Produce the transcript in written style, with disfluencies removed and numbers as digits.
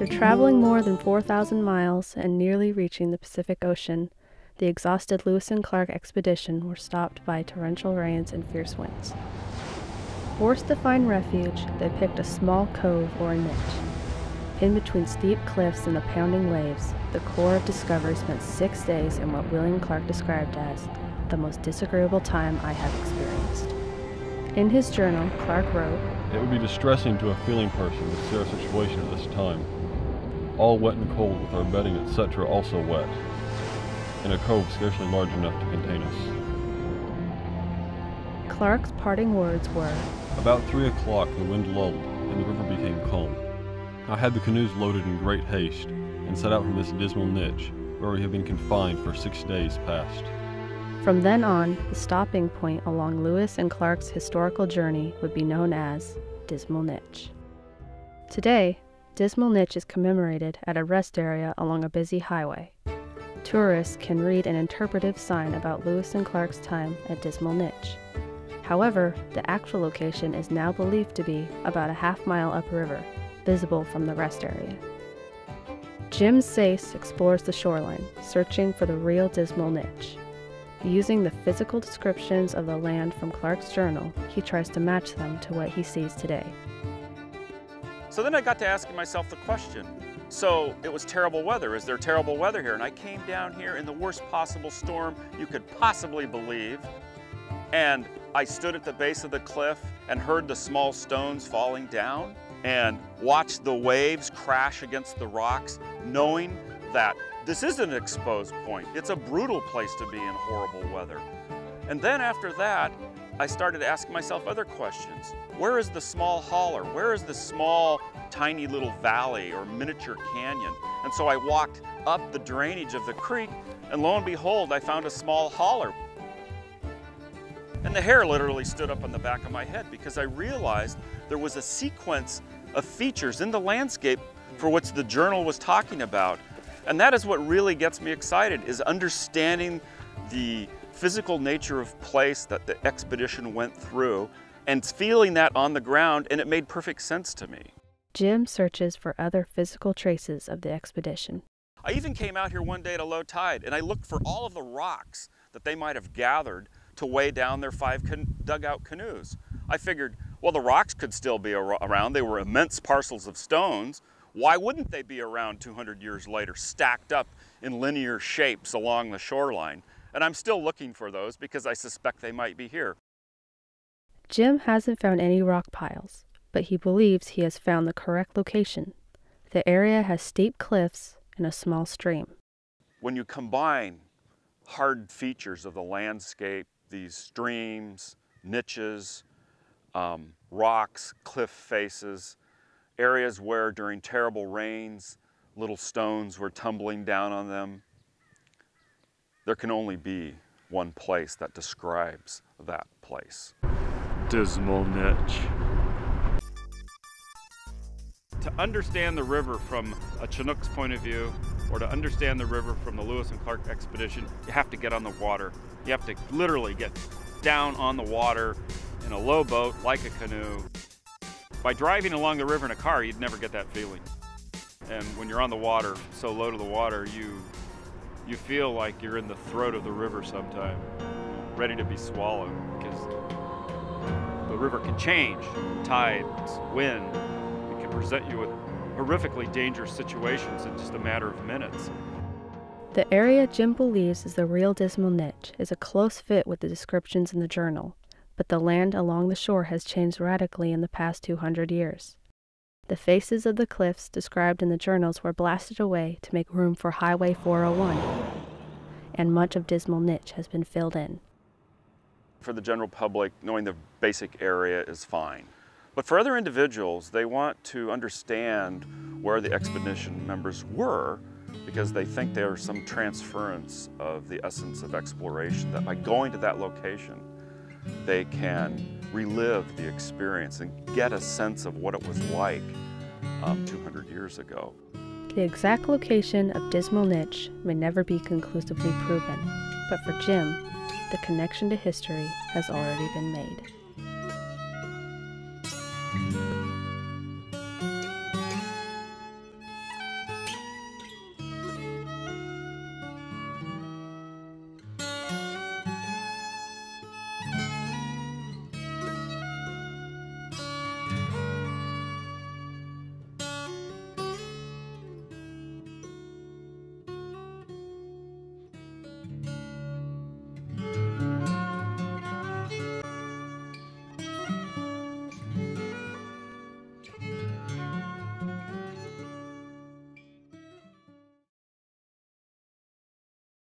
After traveling more than 4,000 miles and nearly reaching the Pacific Ocean, the exhausted Lewis and Clark expedition were stopped by torrential rains and fierce winds. Forced to find refuge, they picked a small cove or a niche. In between steep cliffs and the pounding waves, the Corps of Discovery spent 6 days in what William Clark described as the most disagreeable time I have experienced. In his journal, Clark wrote, "It would be distressing to a feeling person to see our situation at this time. All wet and cold with our bedding, etc. also wet, in a cove scarcely large enough to contain us." Clark's parting words were, About 3 o'clock the wind lulled and the river became calm. I had the canoes loaded in great haste and set out from this dismal niche where we have been confined for 6 days past. From then on, the stopping point along Lewis and Clark's historical journey would be known as Dismal Nitch. Today, Dismal Nitch is commemorated at a rest area along a busy highway. Tourists can read an interpretive sign about Lewis and Clark's time at Dismal Nitch. However, the actual location is now believed to be about a half-mile upriver, visible from the rest area. Jim Sayce explores the shoreline, searching for the real Dismal Nitch. Using the physical descriptions of the land from Clark's journal, he tries to match them to what he sees today. So then I got to asking myself the question, so it was terrible weather. Is there terrible weather here? And I came down here in the worst possible storm you could possibly believe. And I stood at the base of the cliff and heard the small stones falling down and watched the waves crash against the rocks, knowing that this isn't an exposed point. It's a brutal place to be in horrible weather. And then after that, I started asking myself other questions. Where is the small holler? Where is the small, tiny little valley or miniature canyon? And so I walked up the drainage of the creek, and lo and behold, I found a small holler. And the hair literally stood up on the back of my head because I realized there was a sequence of features in the landscape for which the journal was talking about. And that is what really gets me excited, is understanding the physical nature of place that the expedition went through and feeling that on the ground, and it made perfect sense to me. Jim searches for other physical traces of the expedition. I even came out here one day at a low tide and I looked for all of the rocks that they might have gathered to weigh down their 5 dugout canoes. I figured, well, the rocks could still be around. They were immense parcels of stones. Why wouldn't they be around 200 years later, stacked up in linear shapes along the shoreline? And I'm still looking for those because I suspect they might be here. Jim hasn't found any rock piles, but he believes he has found the correct location. The area has steep cliffs and a small stream. When you combine hard features of the landscape, these streams, niches, rocks, cliff faces, areas where during terrible rains, little stones were tumbling down on them, there can only be one place that describes that place. Dismal Nitch. To understand the river from a Chinook's point of view, or to understand the river from the Lewis and Clark expedition, you have to get on the water. You have to literally get down on the water in a low boat, like a canoe. By driving along the river in a car, you'd never get that feeling. And when you're on the water, so low to the water, you feel like you're in the throat of the river sometime, ready to be swallowed, because the river can change. Tides, wind, it can present you with horrifically dangerous situations in just a matter of minutes. The area Jim believes is the real Dismal Nitch is a close fit with the descriptions in the journal, but the land along the shore has changed radically in the past 200 years. The faces of the cliffs described in the journals were blasted away to make room for Highway 401, and much of Dismal Nitch has been filled in. For the general public, knowing the basic area is fine. But for other individuals, they want to understand where the expedition members were because they think there's some transference of the essence of exploration, that by going to that location, they can relive the experience and get a sense of what it was like 200 years ago. The exact location of Dismal Nitch may never be conclusively proven, but for Jim, the connection to history has already been made.